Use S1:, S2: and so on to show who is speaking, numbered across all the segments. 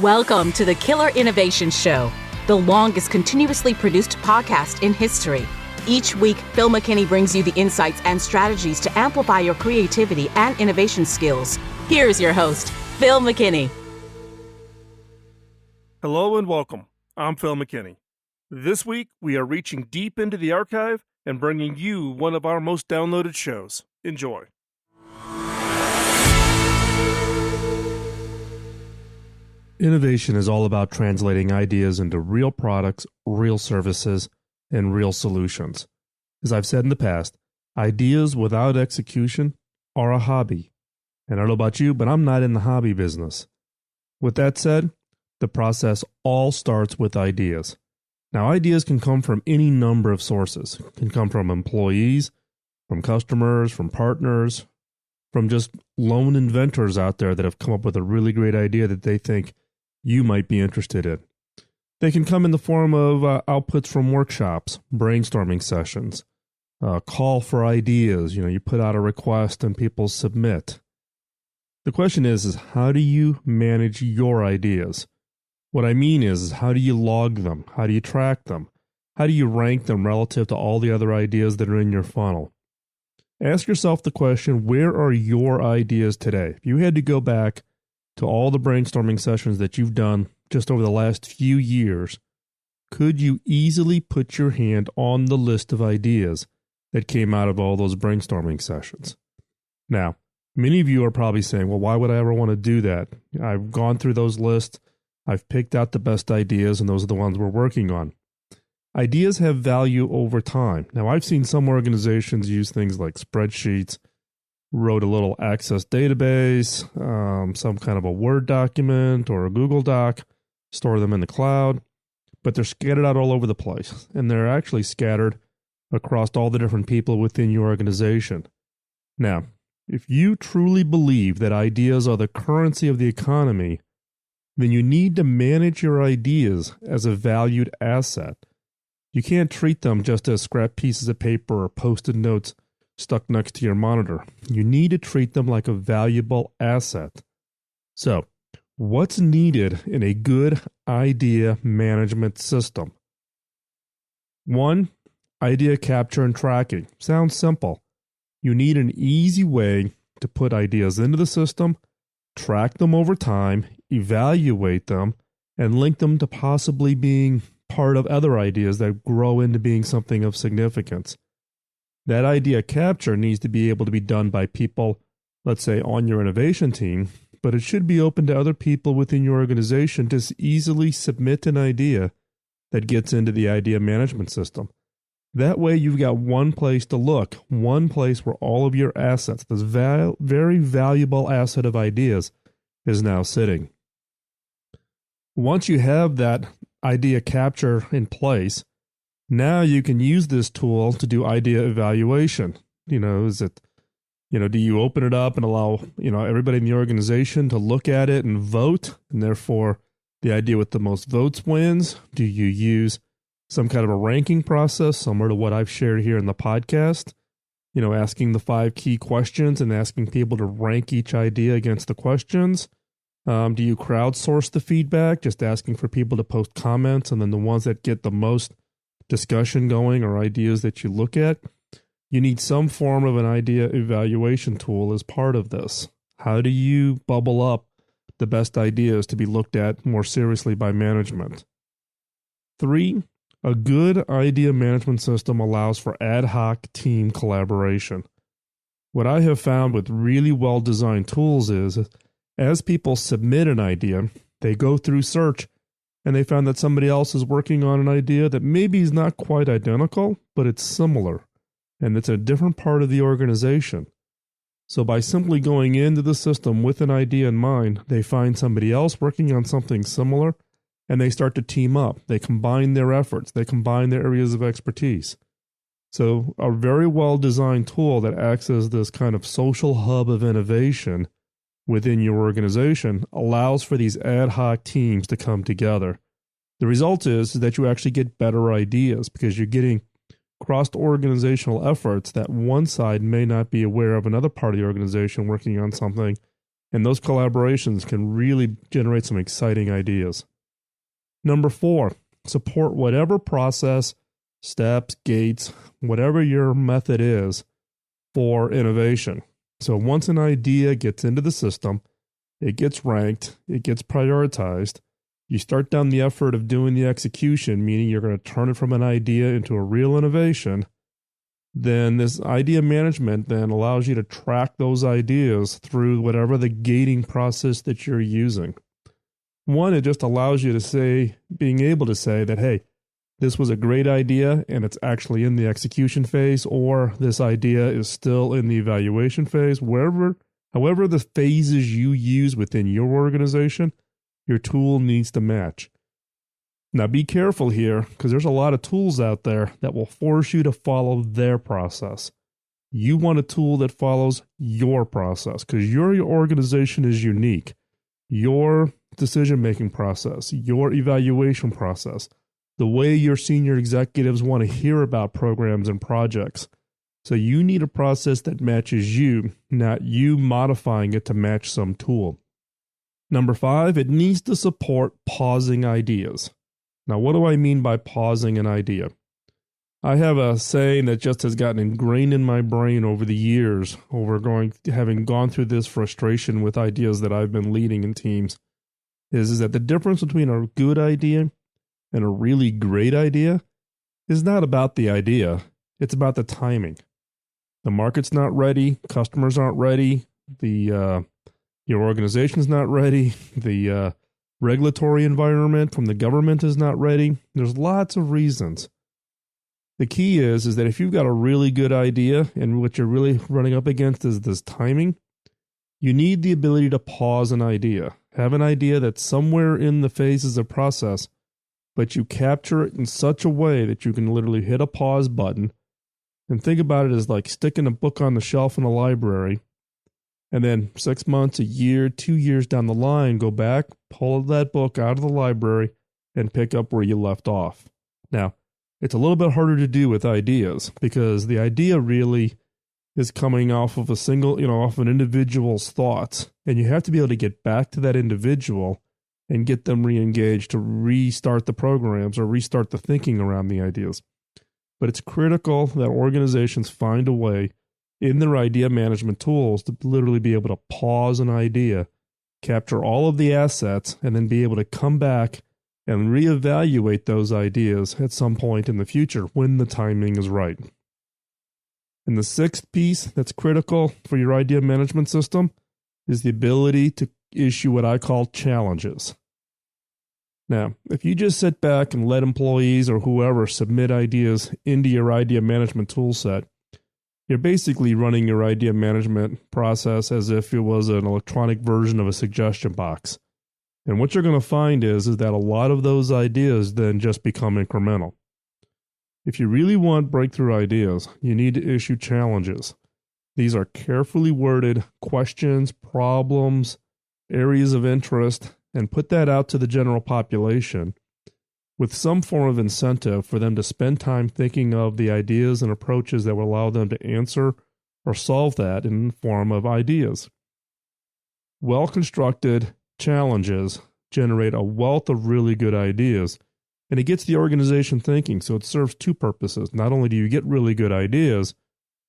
S1: Welcome to the Killer Innovation Show, the longest continuously produced podcast in history. Each week, Phil McKinney brings you the insights and strategies to amplify your creativity and innovation skills. Here's your host, Phil McKinney.
S2: Hello and welcome. I'm Phil McKinney. This week, we are reaching deep into the archive and bringing you one of our most downloaded shows. Enjoy. Innovation is all about translating ideas into real products, real services, and real solutions. As I've said in the past, ideas without execution are a hobby. And I don't know about you, but I'm not in the hobby business. With that said, the process all starts with ideas. Now, ideas can come from any number of sources. It can come from employees, from customers, from partners, from just lone inventors out there that have come up with a really great idea that they think you might be interested in. They can come in the form of outputs from workshops, brainstorming sessions, call for ideas. You put out a request and people submit. The question is how do you manage your ideas? What I mean is how do you log them? How do you track them? How do you rank them relative to all the other ideas that are in your funnel? Ask yourself the question, where are your ideas today? If you had to go back to all the brainstorming sessions that you've done just over the last few years, could you easily put your hand on the list of ideas that came out of all those brainstorming sessions? Now, many of you are probably saying, well, why would I ever want to do that? I've gone through those lists. I've picked out the best ideas, and those are the ones we're working on. Ideas have value over time. Now, I've seen some organizations use things like spreadsheets, wrote a little Access database, some kind of a Word document or a Google Doc, store them in the cloud, but they're scattered out all over the place, and they're actually scattered across all the different people within your organization. Now, if you truly believe that ideas are the currency of the economy, then you need to manage your ideas as a valued asset. You can't treat them just as scrap pieces of paper or post-it notes stuck next to your monitor. You need to treat them like a valuable asset. So, what's needed in a good idea management system? 1. Idea capture and tracking. Sounds simple. You need an easy way to put ideas into the system, track them over time, evaluate them, and link them to possibly being part of other ideas that grow into being something of significance. That idea capture needs to be able to be done by people, let's say, on your innovation team, but it should be open to other people within your organization to easily submit an idea that gets into the idea management system. That way you've got one place to look, one place where all of your assets, this very valuable asset of ideas, is now sitting. Once you have that idea capture in place, now you can use this tool to do idea evaluation. Do you open it up and allow, everybody in the organization to look at it and vote, and therefore the idea with the most votes wins? Do you use some kind of a ranking process similar to what I've shared here in the podcast? Asking the 5 key questions and asking people to rank each idea against the questions. Do you crowdsource the feedback, just asking for people to post comments, and then the ones that get the most discussion going or ideas that you look at? You need some form of an idea evaluation tool as part of this. How do you bubble up the best ideas to be looked at more seriously by management? 3, a good idea management system allows for ad hoc team collaboration. What I have found with really well-designed tools is, as people submit an idea, they go through search, and they found that somebody else is working on an idea that maybe is not quite identical, but it's similar, and it's a different part of the organization. So by simply going into the system with an idea in mind, they find somebody else working on something similar, and they start to team up. They combine their efforts. They combine their areas of expertise. So a very well-designed tool that acts as this kind of social hub of innovation within your organization allows for these ad hoc teams to come together. The result is that you actually get better ideas because you're getting cross-organizational efforts that one side may not be aware of another part of the organization working on something, And those collaborations can really generate some exciting ideas. Number 4, support whatever process, steps, gates, whatever your method is for innovation. So once an idea gets into the system, it gets ranked, it gets prioritized, you start down the effort of doing the execution, meaning you're going to turn it from an idea into a real innovation, then this idea management then allows you to track those ideas through whatever the gating process that you're using. One, it just allows you to say, being able to say that, hey, this was a great idea and it's actually in the execution phase, or this idea is still in the evaluation phase. However the phases you use within your organization, your tool needs to match. Now be careful here, because there's a lot of tools out there that will force you to follow their process. You want a tool that follows your process, because your organization is unique. Your decision-making process, your evaluation process, the way your senior executives want to hear about programs and projects. So you need a process that matches you, not you modifying it to match some tool. Number 5, it needs to support pausing ideas. Now, what do I mean by pausing an idea? I have a saying that just has gotten ingrained in my brain over the years, having gone through this frustration with ideas that I've been leading in teams, is that the difference between a good idea and a really great idea is not about the idea, it's about the timing. The market's not ready, customers aren't ready, your organization's not ready, the regulatory environment from the government is not ready. There's lots of reasons. The key is that if you've got a really good idea and what you're really running up against is this timing, you need the ability to pause an idea. Have an idea that's somewhere in the phases of process, but you capture it in such a way that you can literally hit a pause button and think about it as like sticking a book on the shelf in a library. And then 6 months, a year, 2 years down the line, go back, pull that book out of the library, and pick up where you left off. Now, it's a little bit harder to do with ideas because the idea really is coming off of off an individual's thoughts. And you have to be able to get back to that individual and get them re-engaged to restart the programs or restart the thinking around the ideas. But it's critical that organizations find a way in their idea management tools to literally be able to pause an idea, capture all of the assets, and then be able to come back and reevaluate those ideas at some point in the future when the timing is right. And the 6th piece that's critical for your idea management system is the ability to issue what I call challenges. Now, if you just sit back and let employees or whoever submit ideas into your idea management tool set, you're basically running your idea management process as if it was an electronic version of a suggestion box. And what you're going to find is that a lot of those ideas then just become incremental. If you really want breakthrough ideas, you need to issue challenges. These are carefully worded questions, problems, areas of interest, and put that out to the general population with some form of incentive for them to spend time thinking of the ideas and approaches that will allow them to answer or solve that in the form of ideas. Well-constructed challenges generate a wealth of really good ideas, and it gets the organization thinking, so it serves 2 purposes. Not only do you get really good ideas,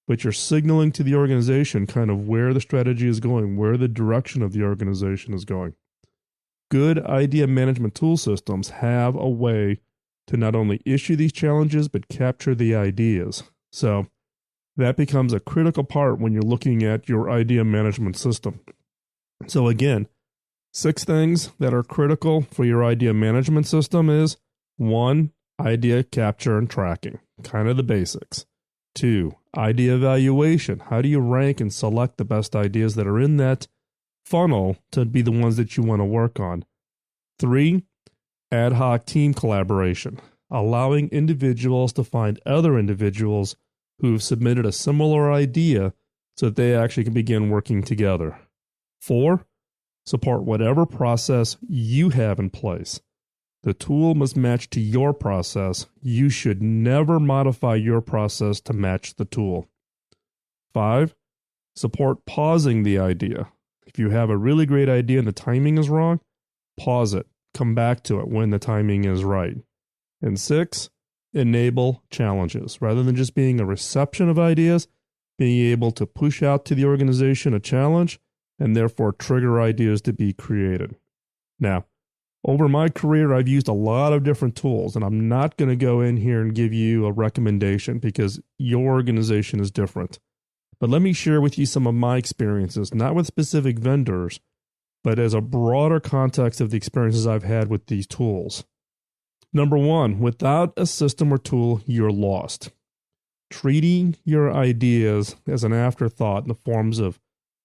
S2: but you're signaling to the organization kind of where the strategy is going, where the direction of the organization is going. Good idea management tool systems have a way to not only issue these challenges, but capture the ideas. So that becomes a critical part when you're looking at your idea management system. So again, 6 things that are critical for your idea management system is 1, idea capture and tracking, kind of the basics. 2, idea evaluation. How do you rank and select the best ideas that are in that funnel to be the ones that you want to work on? 3, ad hoc team collaboration, allowing individuals to find other individuals who've submitted a similar idea so that they actually can begin working together. 4, support whatever process you have in place. The tool must match to your process. You should never modify your process to match the tool. 5, support pausing the idea. If you have a really great idea and the timing is wrong, pause it. Come back to it when the timing is right. And 6, enable challenges. Rather than just being a reception of ideas, being able to push out to the organization a challenge and therefore trigger ideas to be created. Now, over my career, I've used a lot of different tools, and I'm not going to go in here and give you a recommendation because your organization is different. But let me share with you some of my experiences, not with specific vendors, but as a broader context of the experiences I've had with these tools. Number 1, without a system or tool, you're lost. Treating your ideas as an afterthought in the forms of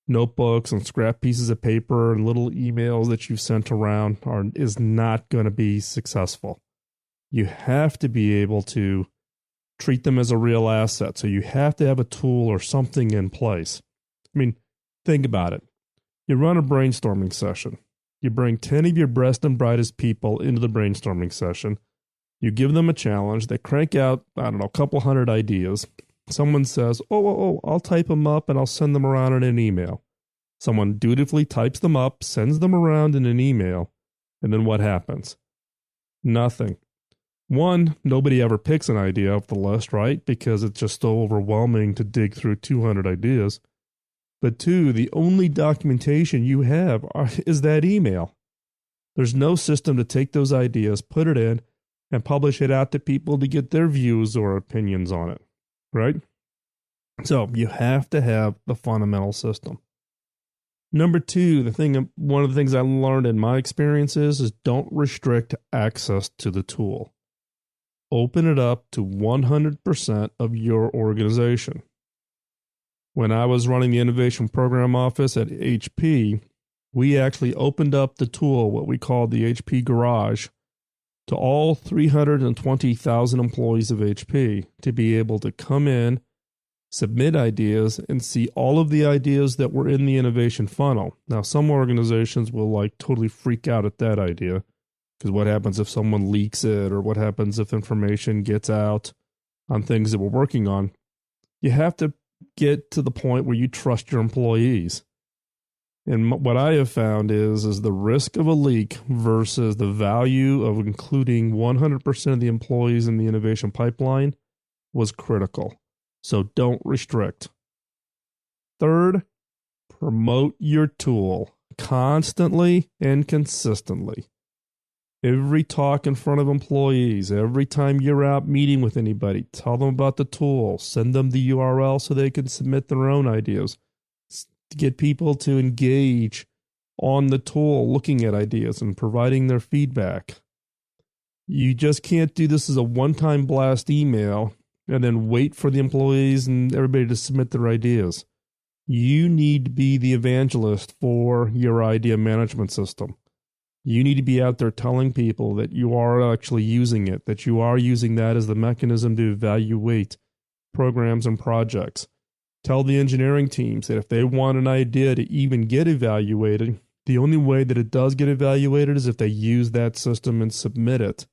S2: notebooks and scrap pieces of paper and little emails that you've sent around is not going to be successful. You have to be able to treat them as a real asset. So you have to have a tool or something in place. I mean, think about it. You run a brainstorming session. You bring 10 of your best and brightest people into the brainstorming session. You give them a challenge. They crank out, a couple hundred ideas. Someone says, I'll type them up and I'll send them around in an email. Someone dutifully types them up, sends them around in an email, and then what happens? Nothing. 1, nobody ever picks an idea off the list, right? Because it's just so overwhelming to dig through 200 ideas. But 2, the only documentation you have is that email. There's no system to take those ideas, put it in, and publish it out to people to get their views or opinions on it. Right? So you have to have the fundamental system. Number 2, one of the things I learned in my experiences is don't restrict access to the tool. Open it up to 100% of your organization. When I was running the Innovation Program Office at HP, we actually opened up the tool, what we called the HP Garage, to all 320,000 employees of HP to be able to come in, submit ideas, and see all of the ideas that were in the innovation funnel. Now, some organizations will totally freak out at that idea, because what happens if someone leaks it, or what happens if information gets out on things that we're working on? You have to get to the point where you trust your employees. And what I have found is the risk of a leak versus the value of including 100% of the employees in the innovation pipeline was critical. So don't restrict. 3rd, promote your tool constantly and consistently. Every talk in front of employees, every time you're out meeting with anybody, tell them about the tool, send them the URL so they can submit their own ideas. To get people to engage on the tool, looking at ideas and providing their feedback. You just can't do this as a one-time blast email and then wait for the employees and everybody to submit their ideas. You need to be the evangelist for your idea management system. You need to be out there telling people that you are actually using it, that you are using that as the mechanism to evaluate programs and projects. Tell the engineering teams that if they want an idea to even get evaluated, the only way that it does get evaluated is if they use that system and submit it.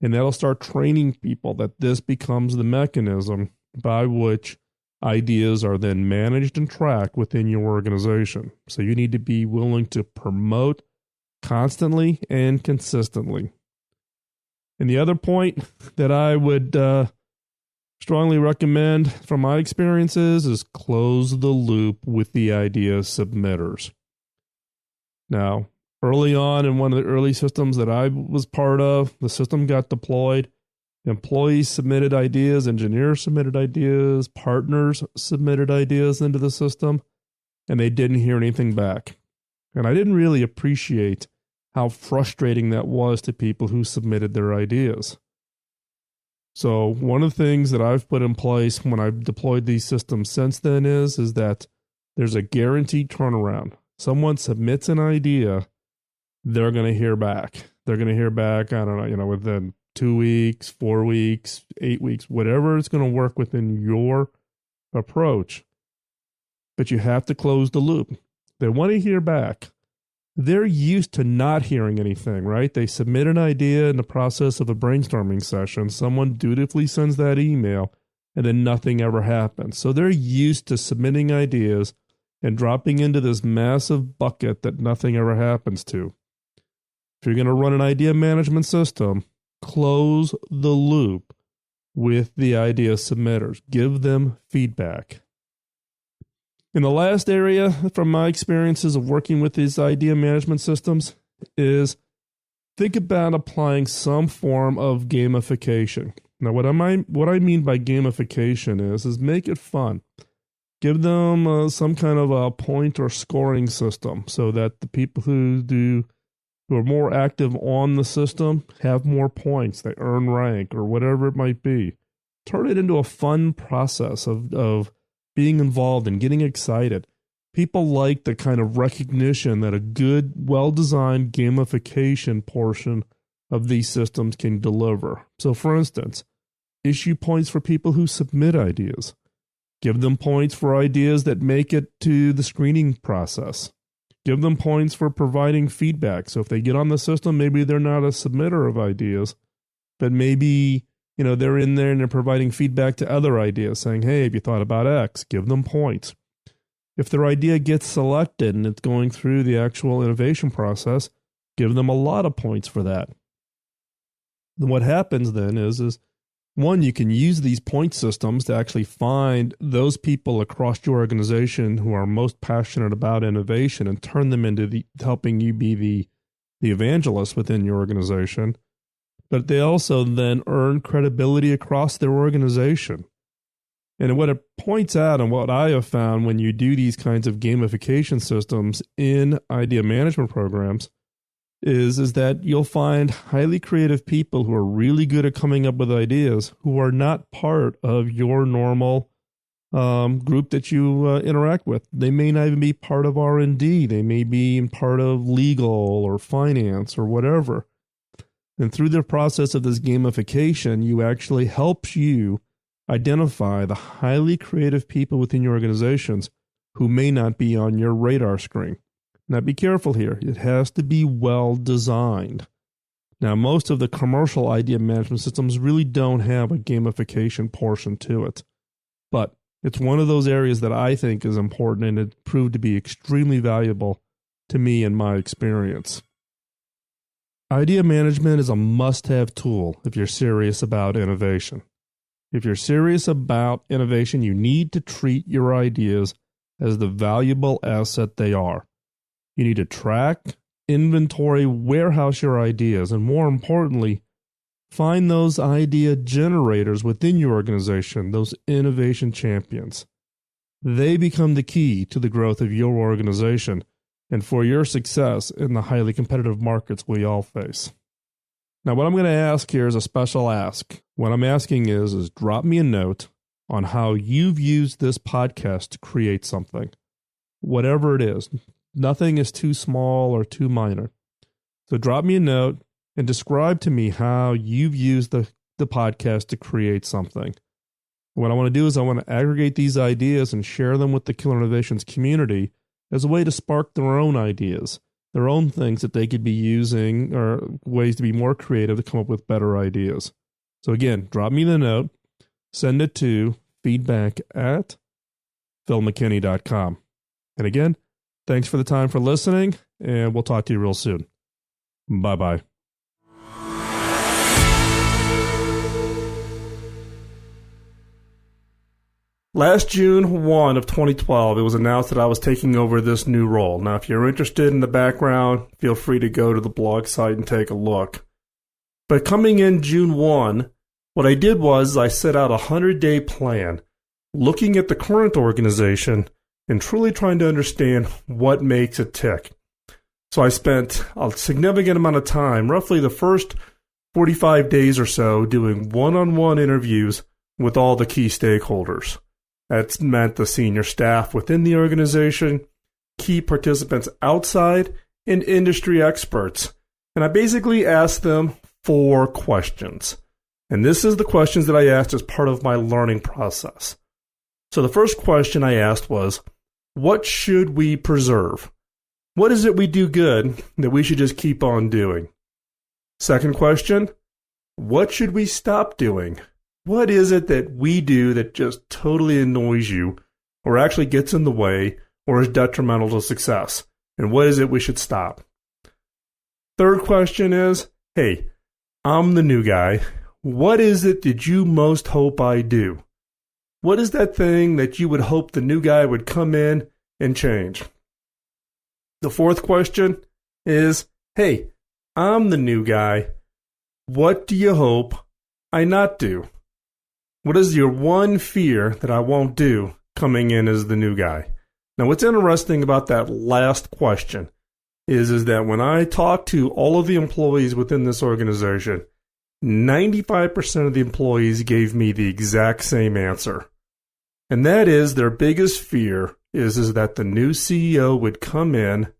S2: And that'll start training people that this becomes the mechanism by which ideas are then managed and tracked within your organization. So you need to be willing to promote constantly and consistently. And the other point that I would strongly recommend from my experiences is close the loop with the idea submitters. Now, early on in one of the early systems that I was part of, the system got deployed. Employees submitted ideas, engineers submitted ideas, partners submitted ideas into the system, and they didn't hear anything back. And I didn't really appreciate how frustrating that was to people who submitted their ideas. So one of the things that I've put in place when I've deployed these systems since then is that there's a guaranteed turnaround. Someone submits an idea, they're going to hear back. They're going to hear back, within 2 weeks, 4 weeks, 8 weeks, whatever it's going to work within your approach. But you have to close the loop. They want to hear back. They're used to not hearing anything, right? They submit an idea in the process of a brainstorming session. Someone dutifully sends that email, and then nothing ever happens. So they're used to submitting ideas, and dropping into this massive bucket that nothing ever happens to. If you're going to run an idea management system, close the loop with the idea submitters. Give them feedback. And the last area from my experiences of working with these idea management systems is think about applying some form of gamification. Now, what I mean by gamification is make it fun. Give them some kind of a point or scoring system so that the people who are more active on the system have more points. They earn rank or whatever it might be. Turn it into a fun process of being involved and getting excited. People like the kind of recognition that a good, well-designed gamification portion of these systems can deliver. So, for instance, issue points for people who submit ideas. Give them points for ideas that make it to the screening process. Give them points for providing feedback. So if they get on the system, maybe they're not a submitter of ideas, but maybe they're in there and they're providing feedback to other ideas, saying, hey, have you thought about X? Give them points. If their idea gets selected and it's going through the actual innovation process, give them a lot of points for that. Then what happens then is one, you can use these point systems to actually find those people across your organization who are most passionate about innovation and turn them into helping you be the evangelist within your organization. But they also then earn credibility across their organization. And what it points out, and what I have found when you do these kinds of gamification systems in idea management programs, is that you'll find highly creative people who are really good at coming up with ideas who are not part of your normal group that you interact with. They may not even be part of R&D. They may be part of legal or finance or whatever. And through the process of this gamification, you actually helps you identify the highly creative people within your organizations who may not be on your radar screen. Now, be careful here. It has to be well designed. Now, most of the commercial idea management systems really don't have a gamification portion to it. But it's one of those areas that I think is important, and it proved to be extremely valuable to me in my experience. Idea management is a must-have tool if you're serious about innovation. If you're serious about innovation, you need to treat your ideas as the valuable asset they are. You need to track, inventory, warehouse your ideas, and more importantly, find those idea generators within your organization, those innovation champions. They become the key to the growth of your organization and for your success in the highly competitive markets we all face. Now, what I'm going to ask here is a special ask. What I'm asking is drop me a note on how you've used this podcast to create something, whatever it is. Nothing is too small or too minor. So drop me a note and describe to me how you've used the podcast to create something. What I want to do is I want to aggregate these ideas and share them with the Killer Innovations community as a way to spark their own ideas, their own things that they could be using, or ways to be more creative to come up with better ideas. So again, drop me the note, send it to feedback@philmckinney.com. And again, thanks for the time for listening, and we'll talk to you real soon. Bye-bye. Last June 1 of 2012, it was announced that I was taking over this new role. Now, if you're interested in the background, feel free to go to the blog site and take a look. But coming in June 1, what I did was I set out a 100-day plan, looking at the current organization and truly trying to understand what makes it tick. So I spent a significant amount of time, roughly the first 45 days or so, doing one-on-one interviews with all the key stakeholders. That's meant the senior staff within the organization, key participants outside, and industry experts. And I basically asked them 4 questions. And this is the questions that I asked as part of my learning process. So the first question I asked was, what should we preserve? What is it we do good that we should just keep on doing? Second question, what should we stop doing? What is it that we do that just totally annoys you or actually gets in the way or is detrimental to success? And what is it we should stop? Third question is, hey, I'm the new guy. What is it that you most hope I do? What is that thing that you would hope the new guy would come in and change? The fourth question is, hey, I'm the new guy. What do you hope I not do? What is your one fear that I won't do coming in as the new guy? Now, what's interesting about that last question is that when I talk to all of the employees within this organization, 95% of the employees gave me the exact same answer. And that is their biggest fear is that the new CEO would come in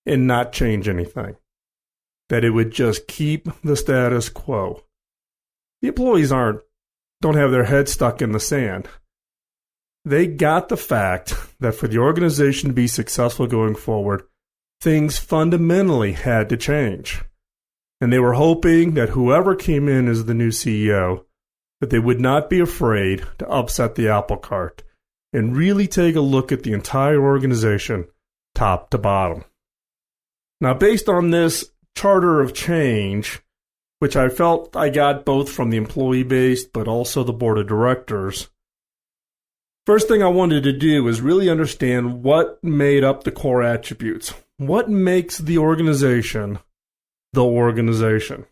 S2: and not change anything. That it would just keep the status quo. The employees don't have their head stuck in the sand. They got the fact that for the organization to be successful going forward, things fundamentally had to change. And they were hoping that whoever came in as the new CEO, that they would not be afraid to upset the apple cart and really take a look at the entire organization top to bottom. Now, based on this charter of change, which I felt I got both from the employee base but also the board of directors, first thing I wanted to do is really understand what made up the core attributes. What makes the organization the organization?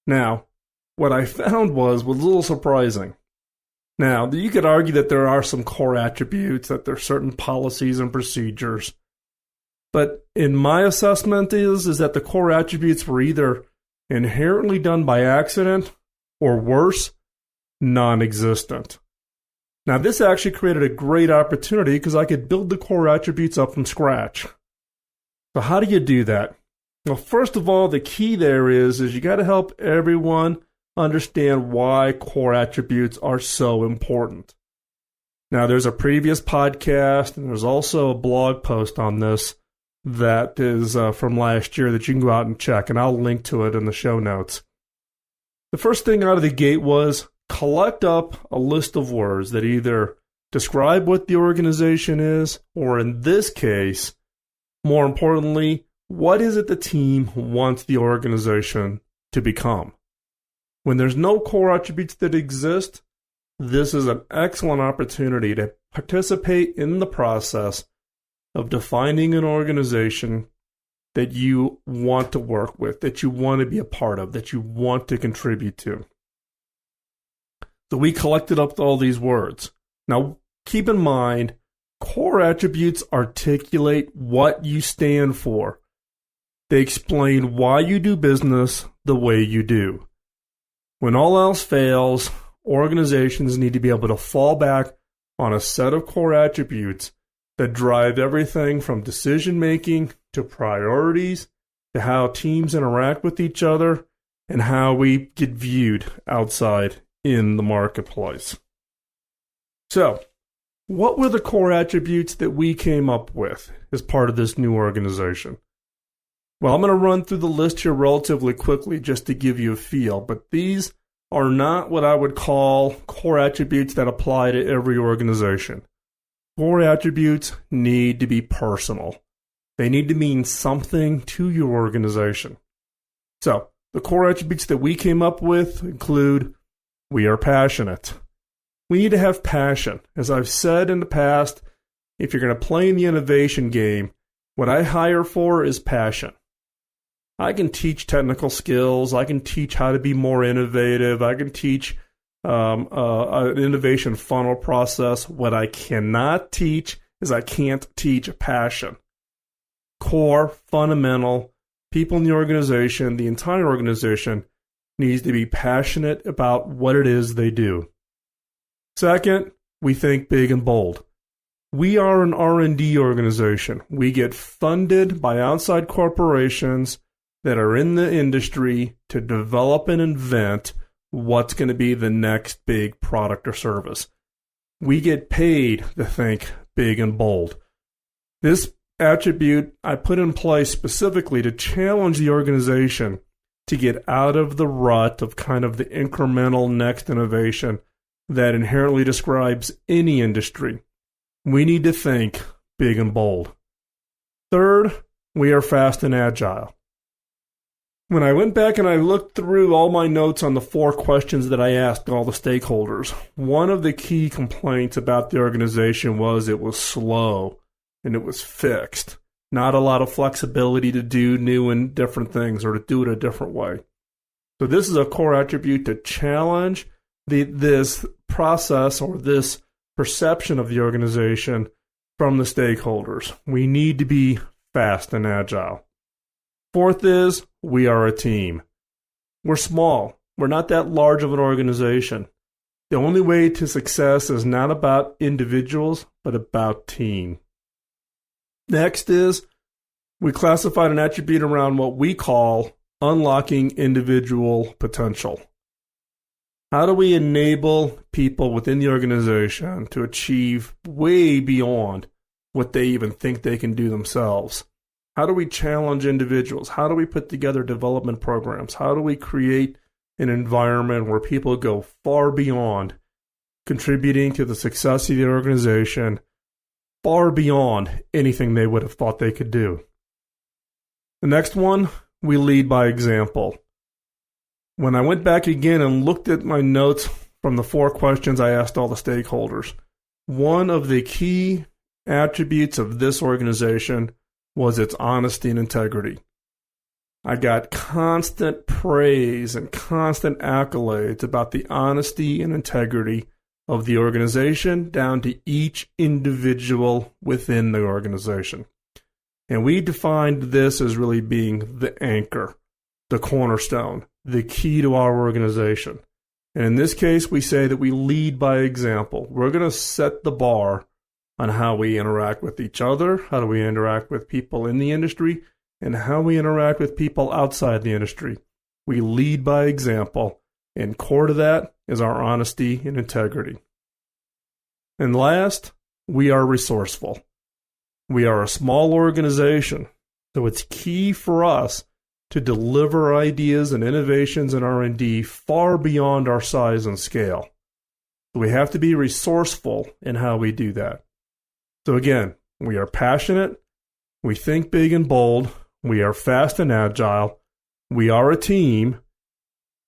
S2: Now, what I found was a little surprising. Now, you could argue that there are some core attributes, that there are certain policies and procedures. But in my assessment is that the core attributes were either inherently done by accident or worse, non-existent. Now, this actually created a great opportunity because I could build the core attributes up from scratch. So how do you do that? Well, first of all, the key there is you got to help everyone understand why core attributes are so important. Now, there's a previous podcast, and there's also a blog post on this that is from last year that you can go out and check, and I'll link to it in the show notes. The first thing out of the gate was collect up a list of words that either describe what the organization is, or in this case, more importantly, what is it the team wants the organization to become? When there's no core attributes that exist, this is an excellent opportunity to participate in the process of defining an organization that you want to work with, that you want to be a part of, that you want to contribute to. So we collected up all these words. Now, keep in mind, core attributes articulate what you stand for. They explain why you do business the way you do. When all else fails, organizations need to be able to fall back on a set of core attributes that drive everything from decision-making to priorities to how teams interact with each other and how we get viewed outside in the marketplace. So, what were the core attributes that we came up with as part of this new organization? Well, I'm going to run through the list here relatively quickly just to give you a feel, but these are not what I would call core attributes that apply to every organization. Core attributes need to be personal. They need to mean something to your organization. So, the core attributes that we came up with include, we are passionate. We need to have passion. As I've said in the past, if you're going to play in the innovation game, what I hire for is passion. I can teach technical skills. I can teach how to be more innovative. I can teach an innovation funnel process. What I cannot teach is I can't teach passion. Core, fundamental, people in the organization, the entire organization needs to be passionate about what it is they do. Second, we think big and bold. We are an R&D organization. We get funded by outside corporations that are in the industry to develop and invent what's going to be the next big product or service. We get paid to think big and bold. This attribute I put in place specifically to challenge the organization to get out of the rut of kind of the incremental next innovation that inherently describes any industry. We need to think
S3: big and bold. Third, we are fast and agile. When I went back and I looked through all my notes on the 4 questions that I asked all the stakeholders, one of the key complaints about the organization was it was slow and it was fixed. Not a lot of flexibility to do new and different things or to do it a different way. So this is a core attribute to challenge this process or this perception of the organization from the stakeholders. We need to be fast and agile. Fourth is we are a team. We're small. We're not that large of an organization. The only way to success is not about individuals, but about team. Next is we classified an attribute around what we call unlocking individual potential. How do we enable people within the organization to achieve way beyond what they even think they can do themselves? How do we challenge individuals? How do we put together development programs? How do we create an environment where people go far beyond contributing to the success of the organization, far beyond anything they would have thought they could do? The next one, we lead by example. When I went back again and looked at my notes from the 4 questions I asked all the stakeholders, one of the key attributes of this organization was its honesty and integrity. I got constant praise and constant accolades about the honesty and integrity of the organization down to each individual within the organization. And we defined this as really being the anchor, the cornerstone, the key to our organization. And in this case, we say that we lead by example. We're going to set the bar on how we interact with each other, how do we interact with people in the industry, and how we interact with people outside the industry. We lead by example, and core to that is our honesty and integrity. And last, we are resourceful. We are a small organization, so it's key for us to deliver ideas and innovations in R&D far beyond our size and scale. We have to be resourceful in how we do that. So again, we are passionate, we think big and bold, we are fast and agile, we are a team,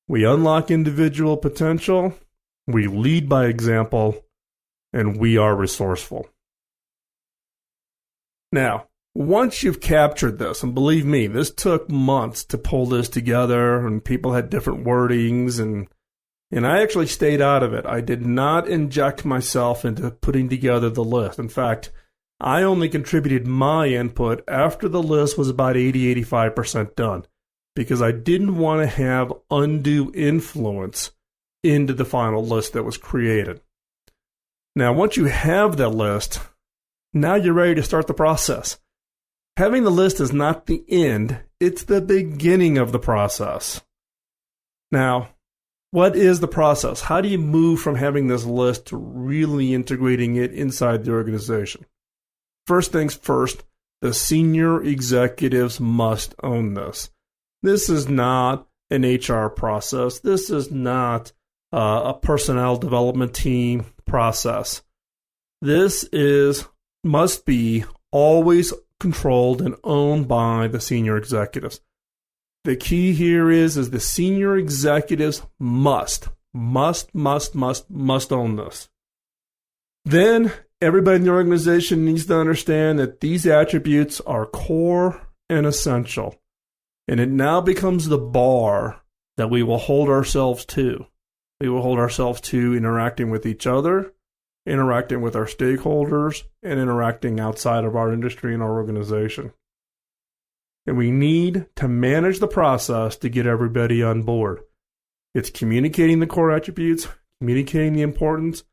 S3: we unlock individual potential, we lead by example, and we are resourceful. Now, once you've captured this, and believe me, this took months to pull this together, and people had different wordings, and I actually stayed out of it. I did not inject myself into putting together the list. In fact, I only contributed my input after the list was about 80-85% done, because I didn't want to have undue influence into the final list that was created. Now, once you have that list, now you're ready to start the process. Having the list is not the end, it's the beginning of the process. Now, what is the process? How do you move from having this list to really integrating it inside the organization? First things first, the senior executives must own this. This is not an HR process. This is not a personnel development team process. This must be always controlled and owned by the senior executives. The key here is the senior executives must own this. Then everybody in the organization needs to understand that these attributes are core and essential. And it now becomes the bar that we will hold ourselves to. We will hold ourselves to interacting with each other, interacting with our stakeholders, and interacting outside of our industry and our organization. And we need to manage the process to get everybody on board. It's communicating the core attributes, communicating the importance,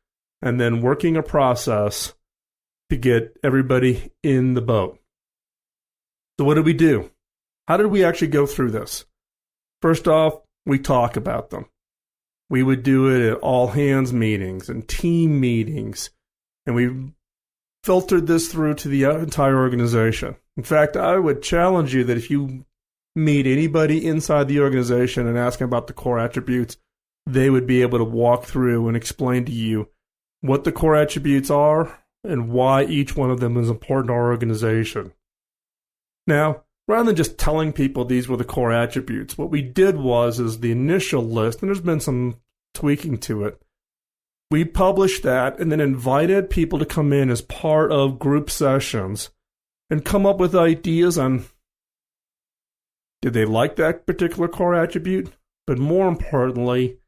S3: and then working a process to get everybody in the boat. So what did we do? How did we actually go through this? First off, we talk about them. We would do it at all hands meetings and team meetings, and we filtered this through to the entire organization. In fact, I would challenge you that if you meet anybody inside the organization and ask them about the core attributes, they would be able to walk through and explain to you what the core attributes are, and why each one of them is important to our organization. Now, rather than just telling people these were the core attributes, what we did is the initial list, and there's been some tweaking to it. We published that and then invited people to come in as part of group sessions and come up with ideas on, did they like that particular core attribute? But more importantly,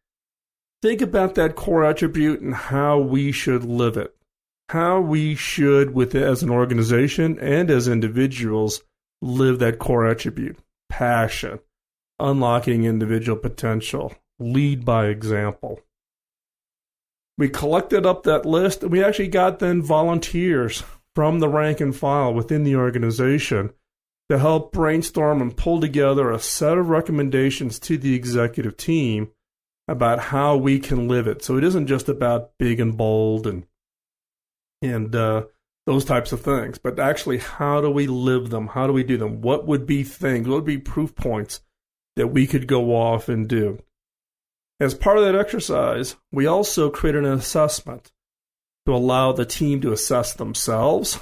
S3: think about that core attribute and how we should live it. How we should, with it as an organization and as individuals, live that core attribute. Passion, unlocking individual potential, lead by example. We collected up that list, and we actually got then volunteers from the rank and file within the organization to help brainstorm and pull together a set of recommendations to the executive team about how we can live it. So it isn't just about big and bold and those types of things, but actually how do we live them? How do we do them? What would be things? What would be proof points that we could go off and do? As part of that exercise, we also created an assessment to allow the team to assess themselves.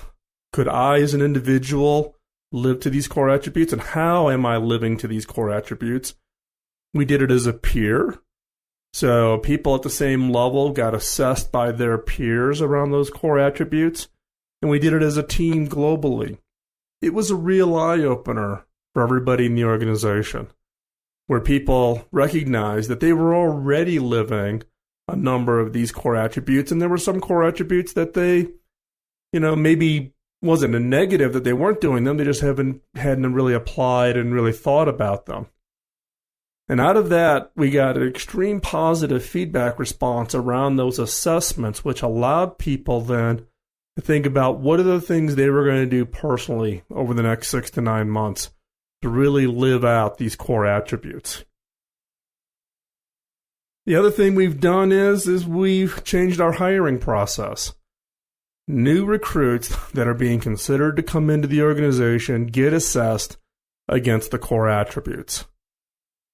S3: Could I, as an individual, live to these core attributes, and how am I living to these core attributes? We did it as a peer. So people at the same level got assessed by their peers around those core attributes, and we did it as a team globally. It was a real eye-opener for everybody in the organization, where people recognized that they were already living a number of these core attributes, and there were some core attributes that they, maybe wasn't a negative that they weren't doing them, they just hadn't really applied and really thought about them. And out of that, we got an extreme positive feedback response around those assessments, which allowed people then to think about what are the things they were going to do personally over the next 6 to 9 months to really live out these core attributes. The other thing we've done is we've changed our hiring process. New recruits that are being considered to come into the organization get assessed against the core attributes.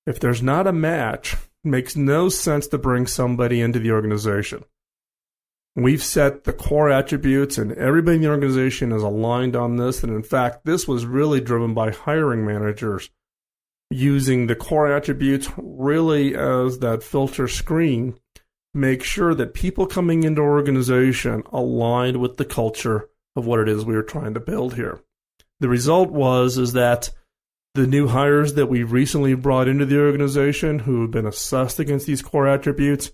S3: If there's not a match, it makes no sense to bring somebody into the organization. We've set the core attributes, and everybody in the organization is aligned on this. And in fact, this was really driven by hiring managers using the core attributes really as that filter screen to make sure that people coming into our organization aligned with the culture of what it is we were trying to build here. The result is that the new hires that we recently brought into the organization who have been assessed against these core attributes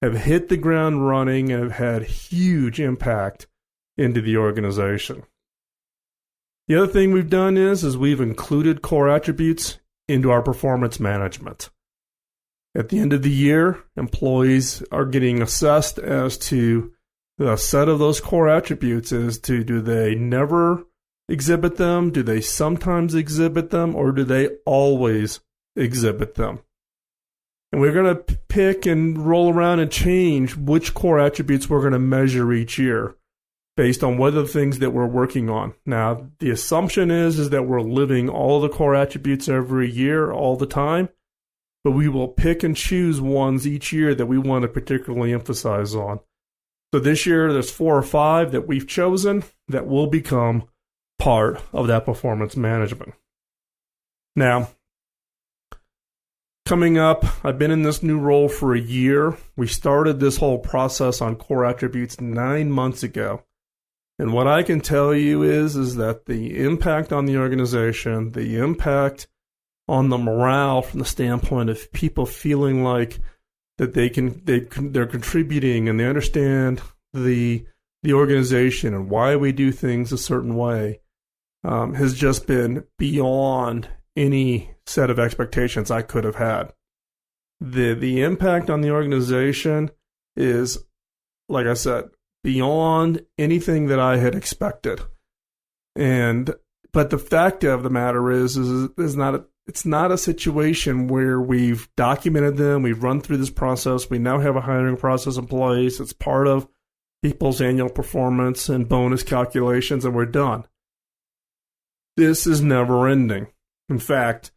S3: have hit the ground running and have had huge impact into the organization. The other thing we've done is we've included core attributes into our performance management. At the end of the year, employees are getting assessed as to the set of those core attributes as to do they never exhibit them, do they sometimes exhibit them, or do they always exhibit them? And we're going to pick and roll around and change which core attributes we're going to measure each year based on what are the things that we're working on. Now, the assumption is that we're living all the core attributes every year, all the time, but we will pick and choose ones each year that we want to particularly emphasize on. So this year, there's 4 or 5 that we've chosen that will become part of that performance management. Now, coming up, I've been in this new role for a year. We started this whole process on core attributes 9 months ago. And what I can tell you is that the impact on the organization, the impact on the morale from the standpoint of people feeling like that they're contributing and they understand the organization and why we do things a certain way, has just been beyond any set of expectations I could have had. The impact on the organization is, like I said, beyond anything that I had expected. But the fact of the matter is it's not a situation where we've documented them, we've run through this process, we now have a hiring process in place, it's part of people's annual performance and bonus calculations, and we're done. This is never ending. In fact,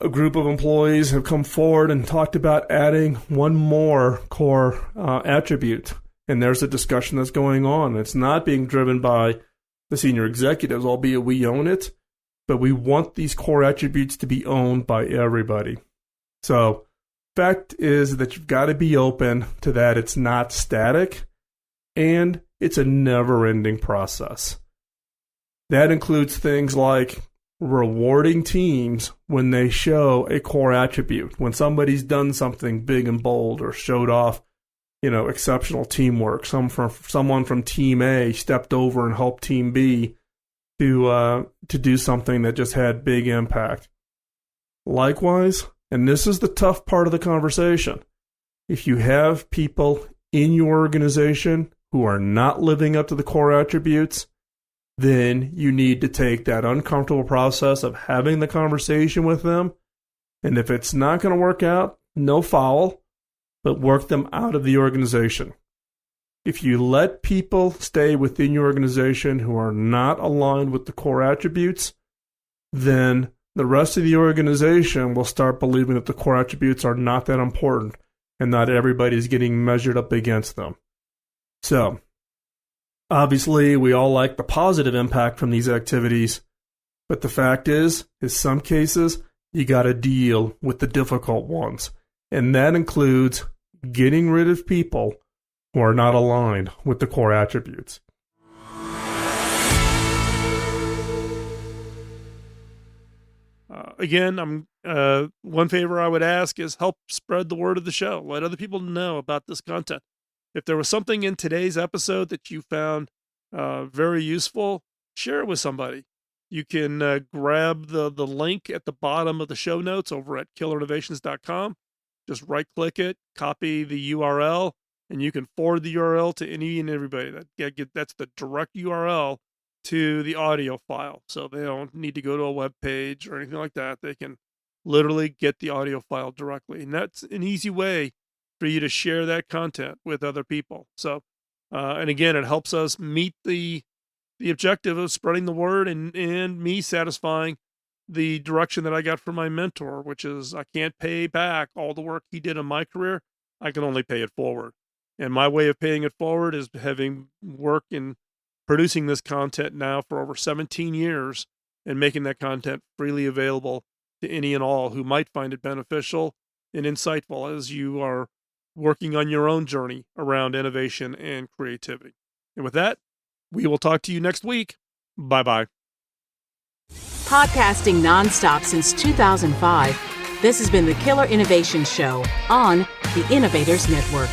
S3: a group of employees have come forward and talked about adding one more core attribute, And there's a discussion that's going on. It's not being driven by the senior executives, albeit we own it, but we want these core attributes to be owned by everybody. So, fact is that you've got to be open to that. It's not static, and it's a never-ending process. That includes things like rewarding teams when they show a core attribute. When somebody's done something big and bold or showed off, exceptional teamwork. Someone from Team A stepped over and helped Team B to do something that just had big impact. Likewise, and this is the tough part of the conversation, if you have people in your organization who are not living up to the core attributes, then you need to take that uncomfortable process of having the conversation with them. And if it's not going to work out, no foul, but work them out of the organization. If you let people stay within your organization who are not aligned with the core attributes, then the rest of the organization will start believing that the core attributes are not that important and not everybody's getting measured up against them. So, obviously, we all like the positive impact from these activities, but the fact is, in some cases, you got to deal with the difficult ones. And that includes getting rid of people who are not aligned with the core attributes.
S4: Again, one favor I would ask is help spread the word of the show. Let other people know about this content. If there was something in today's episode that you found very useful, share it with somebody. You can grab the link at the bottom of the show notes over at killerinnovations.com. Just right-click it, copy the URL, and you can forward the URL to any and everybody. That's the direct URL to the audio file. So they don't need to go to a web page or anything like that. They can literally get the audio file directly. And that's an easy way for you to share that content with other people. So, and again, it helps us meet the objective of spreading the word and me satisfying the direction that I got from my mentor, which is I can't pay back all the work he did in my career. I can only pay it forward. And my way of paying it forward is having worked in producing this content now for over 17 years and making that content freely available to any and all who might find it beneficial and insightful as you are working on your own journey around innovation and creativity. And with that, we will talk to you next week. Bye-bye.
S1: Podcasting nonstop since 2005, this has been the Killer Innovation Show on the Innovators Network.